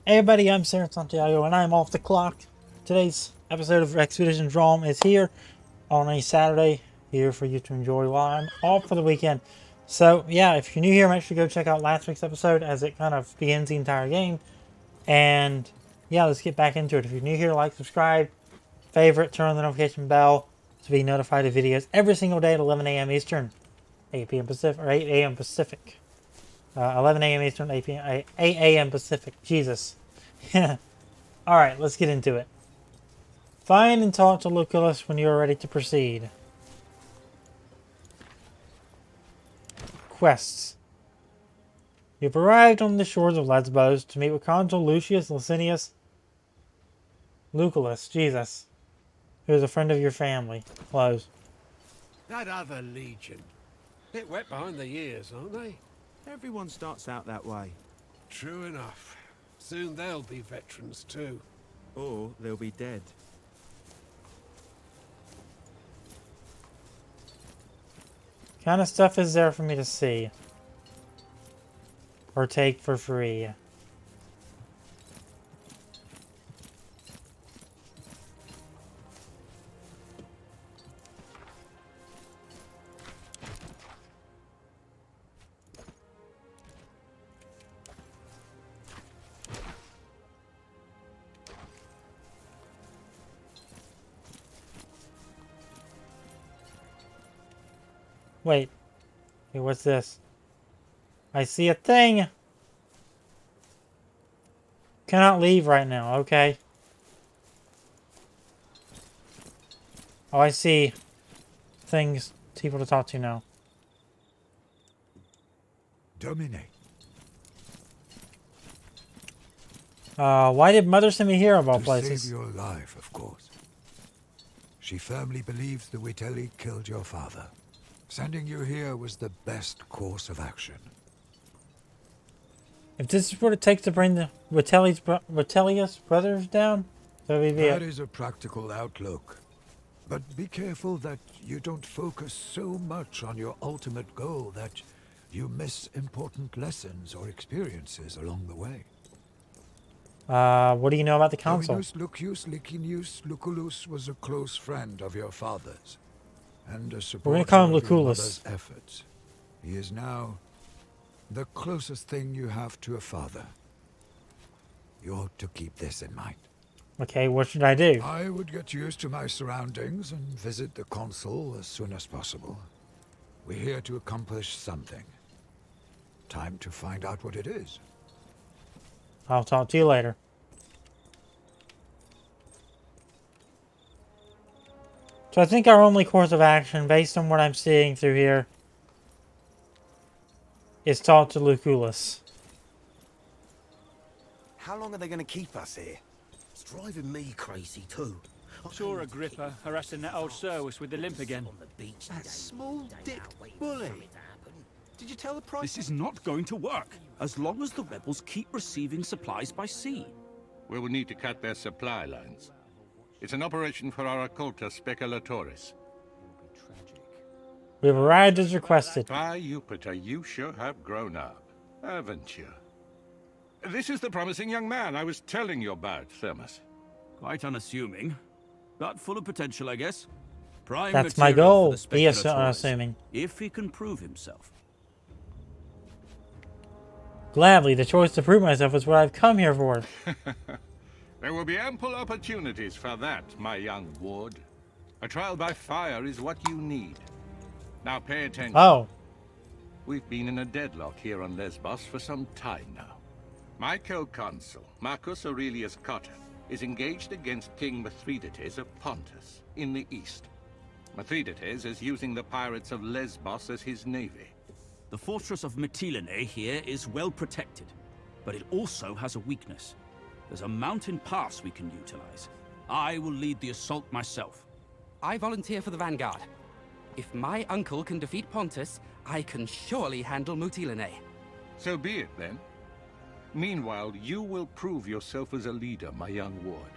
Hey everybody, I'm Seren Santiago and I'm off the clock. Today's episode of Expedition Drum is here on a Saturday, here for you to enjoy while I'm off for the weekend. So yeah, if you're new here, make sure to go check out last week's episode as it kind of begins the entire game. And yeah, let's get back into it. If you're new here, like, subscribe, favorite, turn on the notification bell to be notified of videos every single day at 11 a.m. Eastern, 8 p.m. Pacific, or 8 a.m. Pacific. 11 a.m. Eastern, 8 a.m. Pacific. Jesus. Alright, let's get into it. Find and talk to Lucullus when you are ready to proceed. Quests. You've arrived on the shores of Lesbos to meet with Consul Lucius Licinius Lucullus, Jesus, who is a friend of your family. Close. That other legion. Bit wet behind the ears, aren't they? Everyone starts out that way. True enough. Soon they'll be veterans too. Or they'll be dead. What kind of stuff is there for me to see? Or take for free? Wait. Hey, what's this? I see a thing! Cannot leave right now, okay. Oh, I see things, people to talk to now. Domine. Why did Mother send me here of all To places? save your life, of course. She firmly believes the Witelli killed your father. Sending you here was the best course of action. If this is what it takes to bring the Vitellius brothers down, so be That it. is a practical outlook. But be careful that you don't focus so much on your ultimate goal that you miss important lessons or experiences along the way. What do you know about the council? Dominus Lucius Licinius Lucullus was a close friend of your father's, and a supporter call him of your Lucullus. mother's efforts. He is now the closest thing you have to a father. You ought to keep this in mind. Okay, what should I do? I would get used to my surroundings and visit the consul as soon as possible. We're here to accomplish something. Time to find out what it is. I'll talk to you later. So I think our only course of action, based on what I'm seeing through here, is talk to Lucullus. How long are they going to keep us here? It's driving me crazy too. Saw Agrippa harassing that old Serwis with the limp again. That small dick bully. Did you tell the price? This is not going to work, as long as the rebels keep receiving supplies by sea. We will need to cut their supply lines. It's an operation for our occulta speculatoris. We have arrived as requested. By Jupiter, you sure have grown up, haven't you? This is the promising young man I was telling you about, Thermus. Quite unassuming, but full of potential, I guess. Prime That's my material goal. for the Be speculatoris, unassuming. if he can prove himself. Gladly, the choice to prove myself is what I've come here for. There will be ample opportunities for that, my young ward. A trial by fire is what you need. Now pay attention. Oh, We've been in a deadlock here on Lesbos for some time now. My co-consul, Marcus Aurelius Cotta, is engaged against King Mithridates of Pontus, in the east. Mithridates is using the pirates of Lesbos as his navy. The fortress of Mytilene here is well protected, but it also has a weakness. There's a mountain pass we can utilize. I will lead the assault myself. I volunteer for the vanguard. If my uncle can defeat Pontus, I can surely handle Mytilene. So be it, then. Meanwhile, you will prove yourself as a leader, my young ward.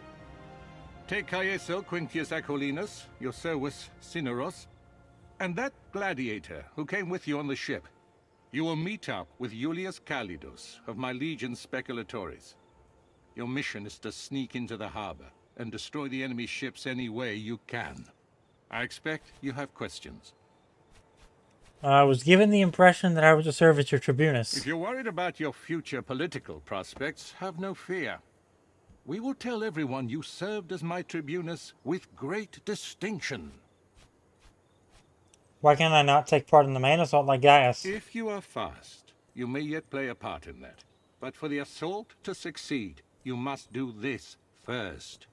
Take Caeso Quintius Acollinus, your Servus Cineros, and that gladiator who came with you on the ship. You will meet up with Julius Calidus of my legion Speculatoris. Your mission is to sneak into the harbor and destroy the enemy ships any way you can. I expect you have questions. I was given the impression that I was to serve as your tribunus. If you're worried about your future political prospects, have no fear. We will tell everyone you served as my tribunus with great distinction. Why can't I not take part in the main assault like Gaius? If you are fast, you may yet play a part in that. But for the assault to succeed, you must do this first.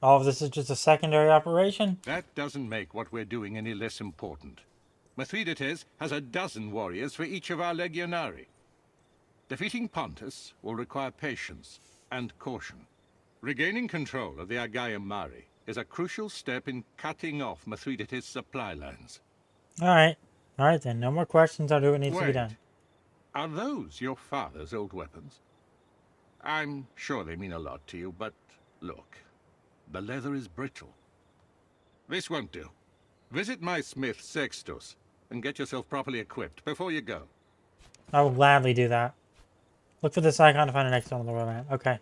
All of this is just a secondary operation? That doesn't make what we're doing any less important. Mithridates has a dozen warriors for each of our legionari. Defeating Pontus will require patience and caution. Regaining control of the Aegaeum Mare is a crucial step in cutting off Mithridates' supply lines. Alright. Alright then, no more questions. I'll do what needs to be done. Are those your father's old weapons? I'm sure they mean a lot to you, but look, the leather is brittle. This won't do. Visit my smith, Sextus, and get yourself properly equipped before you go. I will gladly do that. Look for this icon to find the next one on the world map. Okay.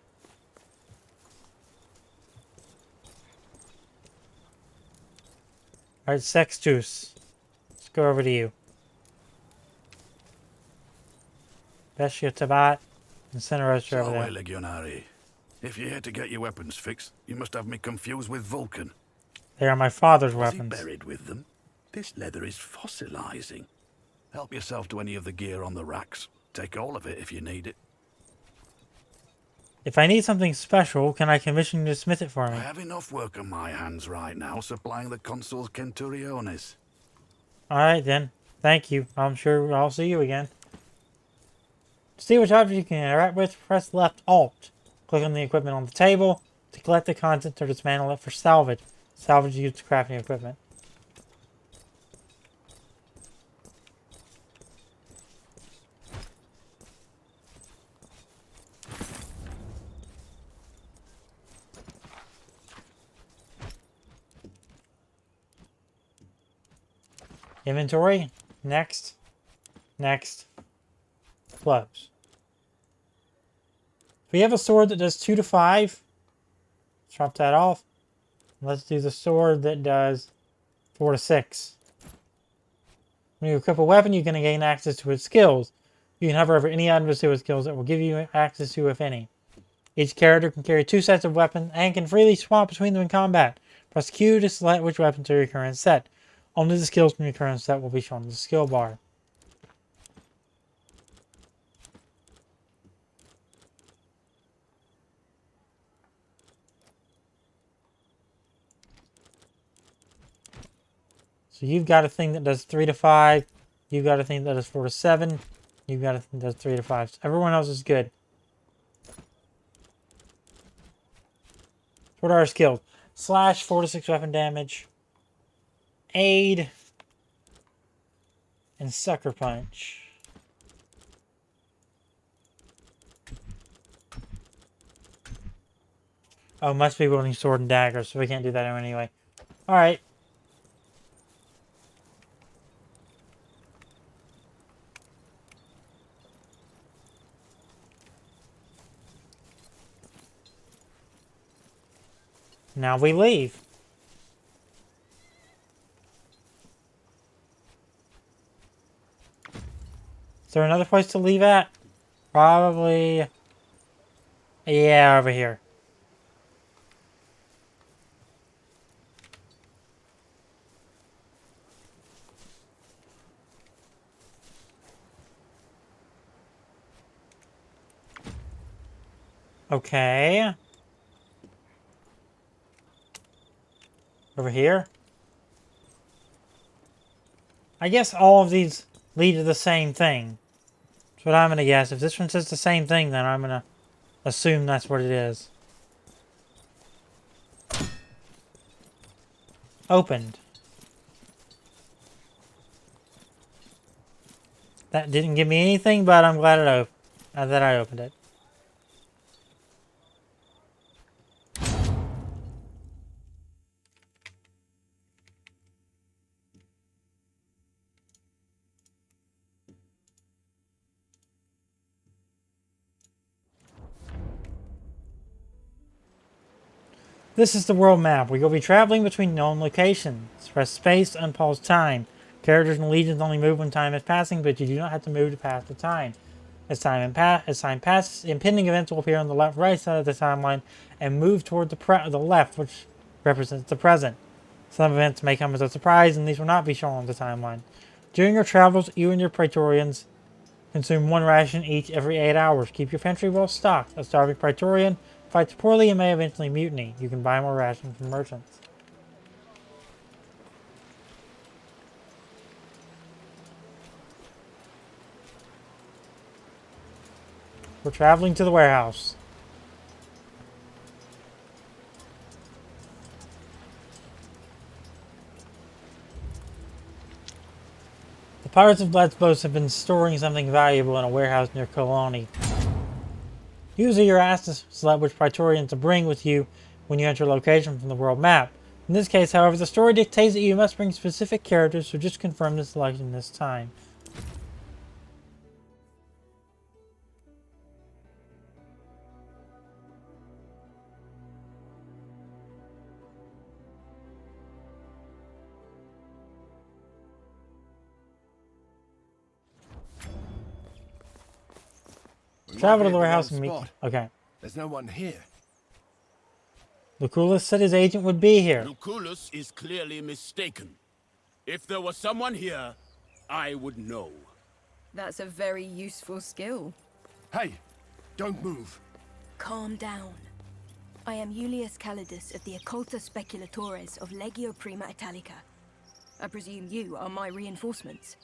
Alright, Sextus. Let's go over to you. Bestia Tabat and Cineros are over there. Legionari. If you're here to get your weapons fixed, you must have me confused with Vulcan. They are my father's Was he weapons. buried with them? This leather is fossilizing. Help yourself to any of the gear on the racks. Take all of it if you need it. If I need something special, can I commission you to smith it for me? I have enough work on my hands right now supplying the consul's centuriones. Alright then. Thank you. I'm sure I'll see you again. To see which object you can interact with, press left Alt. Click on the equipment on the table to collect the content or dismantle it for salvage. Salvage used to crafting equipment. Inventory. Next. Next. Close. If we have a sword that does 2 to 5, drop that off. Let's do the sword that does 4 to 6. When you equip a weapon, you can gain access to its skills. You can hover over any item to see what skills it will give you access to, if any. Each character can carry 2 sets of weapons and can freely swap between them in combat. Press Q to select which weapons are your current set. Only the skills from your current set will be shown in the skill bar. So you've got a thing that does 3 to 5. You've got a thing that does 4 to 7. You've got a thing that does 3 to 5. So everyone else is good. What are our skills? Slash, 4 to 6 weapon damage. Aid. And Sucker Punch. Oh, must be wielding sword and dagger, so we can't do that anyway. Alright. Now we leave. Is there another place to leave at? Probably. Yeah, over here. Okay. Over here. I guess all of these lead to the same thing. That's what I'm going to guess. If this one says the same thing, then I'm going to assume that's what it is. Opened. That didn't give me anything, but I'm glad that I opened it. This is the world map, where you'll be traveling between known locations. Press space to unpause time. Characters and legions only move when time is passing, but you do not have to move to pass the time. As time passes, impending events will appear on the right side of the timeline and move toward the left, which represents the present. Some events may come as a surprise, and these will not be shown on the timeline. During your travels, you and your Praetorians consume 1 ration each every 8 hours. Keep your pantry well stocked. A starving Praetorian fights poorly and may eventually mutiny. You can buy more rations from merchants. We're traveling to the warehouse. The Pirates of Lesbos have been storing something valuable in a warehouse near Colony. Usually you're asked to select which Praetorian to bring with you when you enter a location from the world map. In this case, however, the story dictates that you must bring specific characters, so just confirm the selection this time. Travel to the warehouse and meet. Okay. There's no one here. Lucullus said his agent would be here. Lucullus is clearly mistaken. If there was someone here, I would know. That's a very useful skill. Hey, don't move. Calm down. I am Julius Calidus of the Occulta Speculatores of Legio Prima Italica. I presume you are my reinforcements.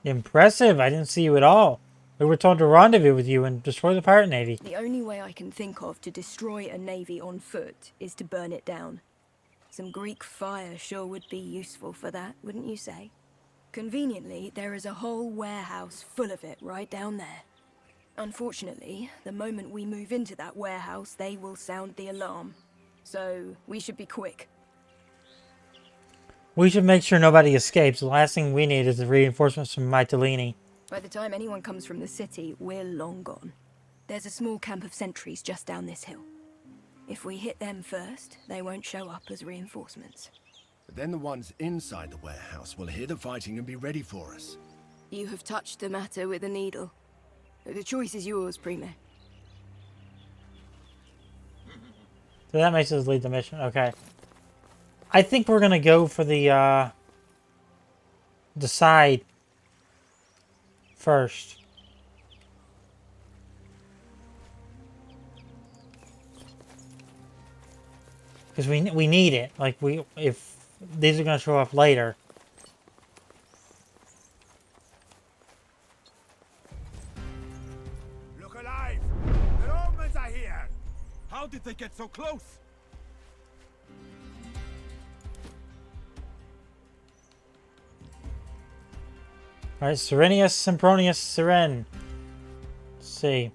Impressive. I didn't see you at all. We were told to rendezvous with you and destroy the pirate navy. The only way I can think of to destroy a navy on foot is to burn it down. Some Greek fire sure would be useful for that, wouldn't you say? Conveniently, there is a whole warehouse full of it right down there. Unfortunately, the moment we move into that warehouse, they will sound the alarm. So, we should be quick. We should make sure nobody escapes. The last thing we need is the reinforcements from Mytilene. By the time anyone comes from the city, we're long gone. There's a small camp of sentries just down this hill. If we hit them first, they won't show up as reinforcements. But then the ones inside the warehouse will hear the fighting and be ready for us. You have touched the matter with a needle. The choice is yours, Prime. So that makes us lead the mission. Okay. I think we're gonna go for the side first. Because we need it. Like if these are gonna show up later. Look alive! The Romans are here! How did they get so close? Alright, Serenius, Sempronius, Seren. Let's see.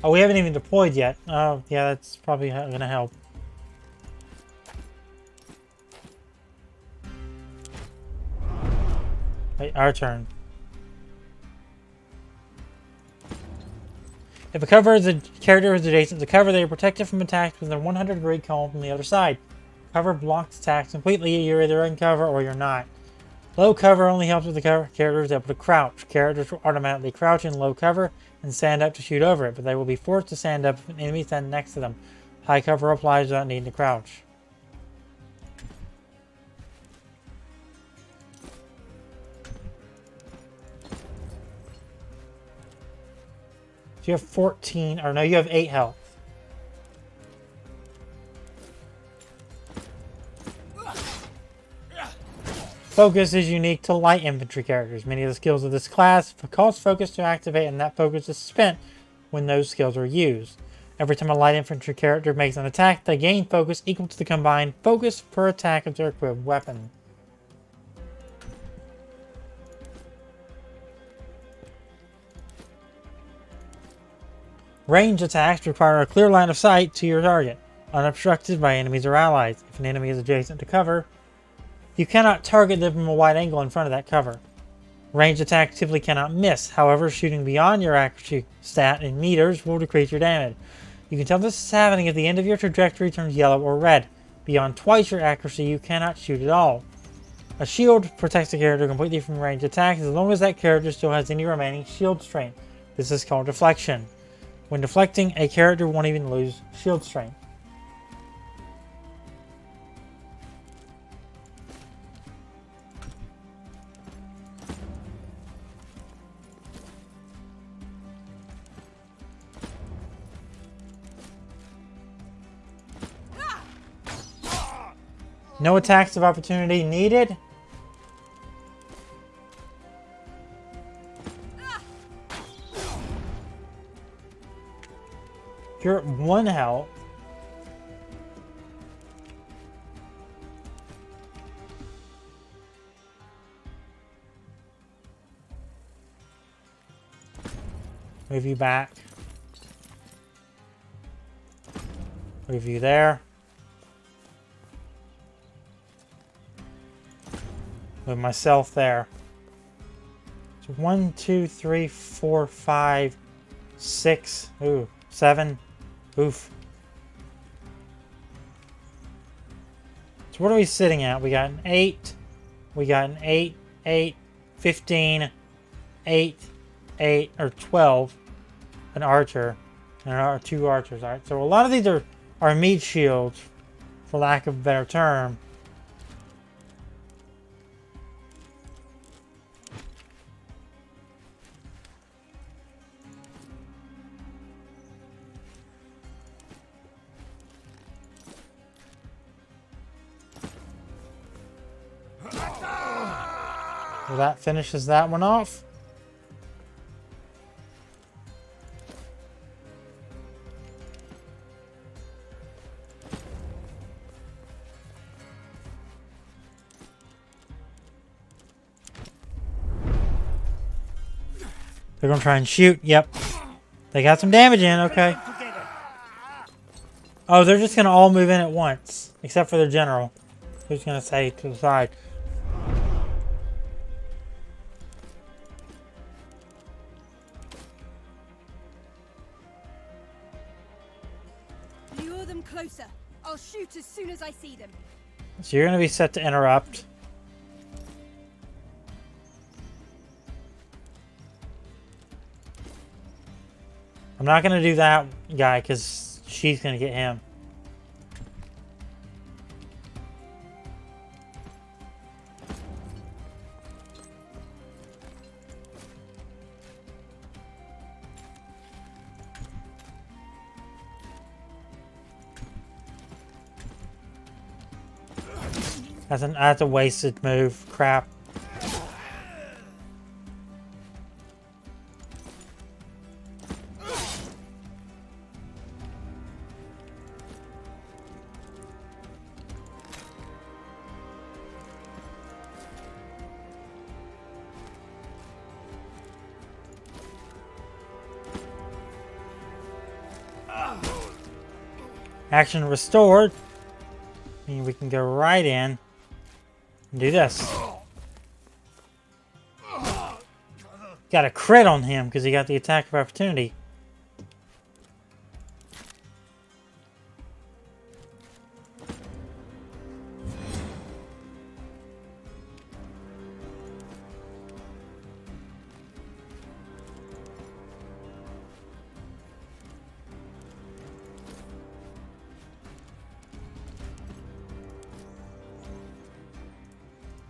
Oh, we haven't even deployed yet. Oh, yeah, that's probably gonna help. Right, our turn. If a cover is a character is adjacent to cover, they are protected from attacks within a 100-degree cone from the other side. Cover blocks attacks completely. You're either in cover or you're not. Low cover only helps with the character is able to crouch. Characters will automatically crouch in low cover and stand up to shoot over it, but they will be forced to stand up if an enemy stands next to them. High cover applies without needing to crouch. So you have 14, or no, you have 8 health. Focus is unique to light infantry characters. Many of the skills of this class cost focus to activate, and that focus is spent when those skills are used. Every time a light infantry character makes an attack, they gain focus equal to the combined focus per attack of their equipped weapon. Range attacks require a clear line of sight to your target, unobstructed by enemies or allies. If an enemy is adjacent to cover, you cannot target them from a wide angle in front of that cover. Ranged attacks typically cannot miss. However, shooting beyond your accuracy stat in meters will decrease your damage. You can tell this is happening if the end of your trajectory turns yellow or red. Beyond twice your accuracy, you cannot shoot at all. A shield protects the character completely from ranged attacks as long as that character still has any remaining shield strength. This is called deflection. When deflecting, a character won't even lose shield strength. No attacks of opportunity needed. You're at 1 health. Move you back. Move you there. Move myself there. So 1, 2, 3, 4, 5, 6. Ooh, 7. Oof. So what are we sitting at? We got an 8. We got an 8, 8, 15, 8, 8, or 12. An archer. And there are 2 archers. Alright, so a lot of these are meat shields, for lack of a better term. Well, that finishes that one off. They're gonna try and shoot. Yep. They got some damage in. Okay. Oh, they're just gonna all move in at once. Except for their general. Who's gonna stay to the side. Lure them closer. I'll shoot as soon as I see them. So you're gonna be set to interrupt. I'm not gonna do that guy because she's gonna get him. That's a wasted move. Crap. Action restored. I mean, we can go right in and do this. Got a crit on him because he got the attack of opportunity.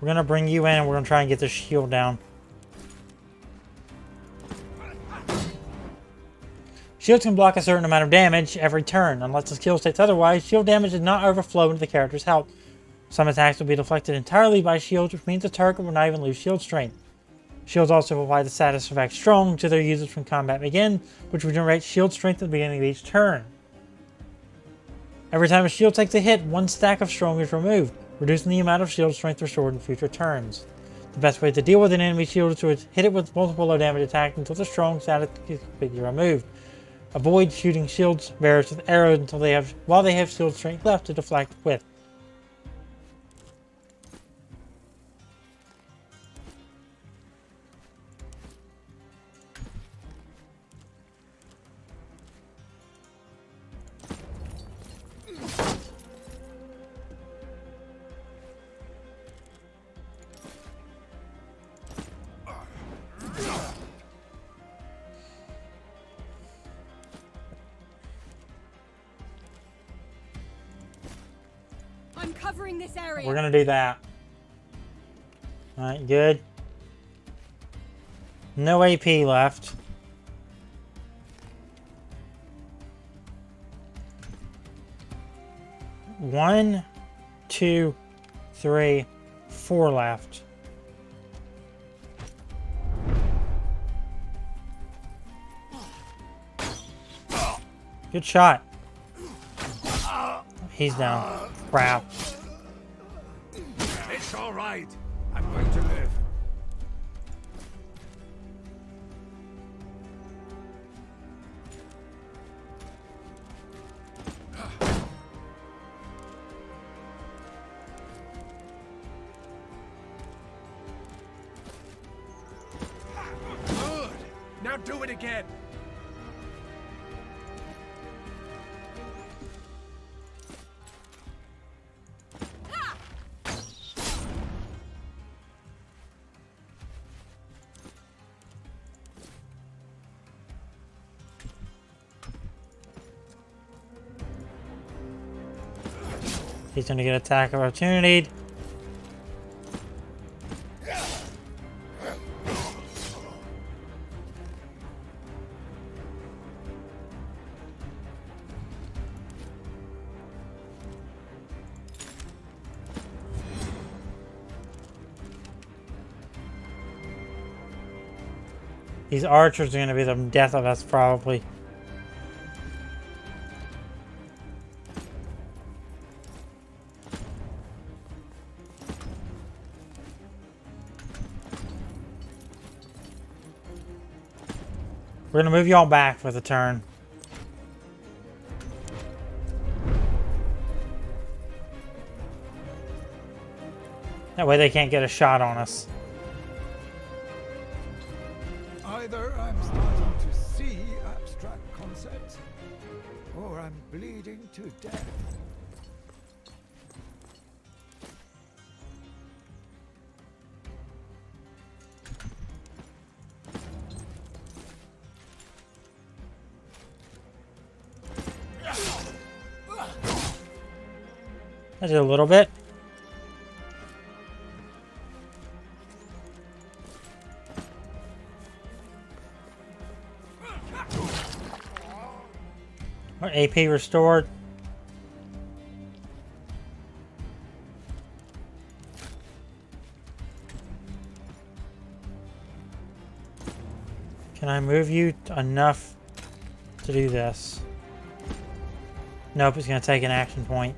We're going to bring you in and we're going to try and get the shield down. Shields can block a certain amount of damage every turn. Unless the skill states otherwise, shield damage does not overflow into the character's health. Some attacks will be deflected entirely by shields, which means the target will not even lose shield strength. Shields also provide the status effect strong to their users when combat begins, which regenerates shield strength at the beginning of each turn. Every time a shield takes a hit, 1 stack of strong is removed, reducing the amount of shield strength restored in future turns. The best way to deal with an enemy shield is to hit it with multiple low damage attacks until the strong status is completely removed. Avoid shooting shield bearers with arrows while they have shield strength left to deflect with. covering this area. We're gonna do that. Alright, good. No AP left. One, 2, 3, 4 left. Good shot. He's down. Crap. It's all right. I'm going to live. Good. Now do it again. He's gonna get attack of opportunity. These archers are gonna be the death of us, probably. We're gonna move y'all back for the turn. That way they can't get a shot on us. Either I'm starting to see abstract concepts, or I'm bleeding to death. I did a little bit. Our AP restored. Can I move you enough to do this? Nope, it's going to take an action point.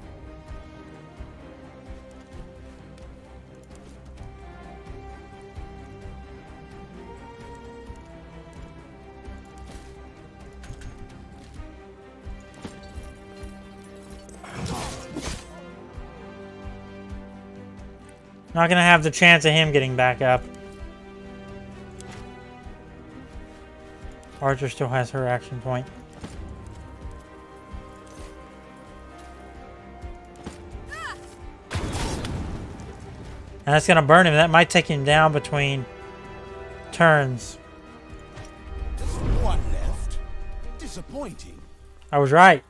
Not gonna have the chance of him getting back up. Archer still has her action point. And that's gonna burn him. That might take him down between turns. One left. Disappointing. I was right.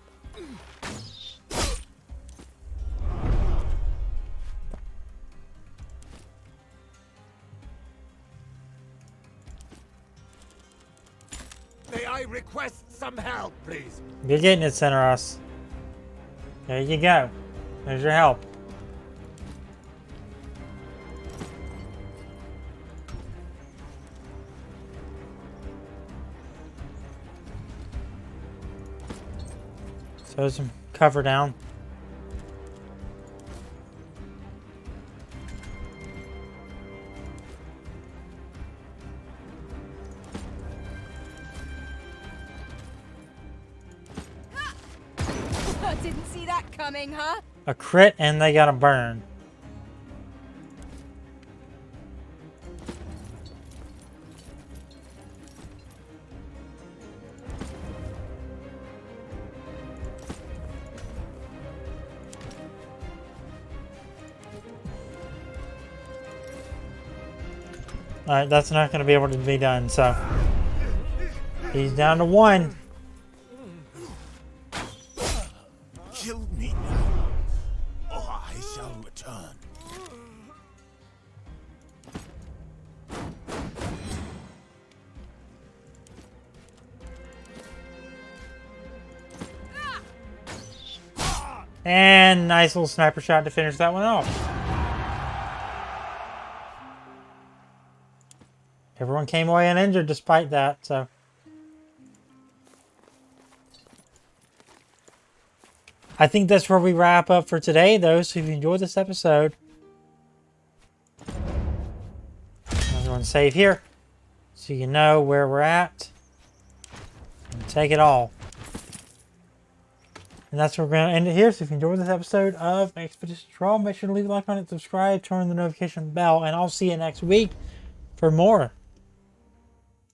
May I request some help, please? You're getting it, Centeros. There you go. There's your help. So some cover down. Didn't see that coming, huh? A crit and they got a burn. Alright, that's not going to be able to be done, so he's down to 1. Kill me now, or I shall And nice little sniper shot to finish that one off. Everyone came away uninjured despite that, so. I think that's where we wrap up for today, though. So if you enjoyed this episode, everyone save here so you know where we're at. And take it all. And that's where we're going to end it here. So if you enjoyed this episode of Expedition Draw, make sure to leave a like on it, subscribe, turn on the notification bell, and I'll see you next week for more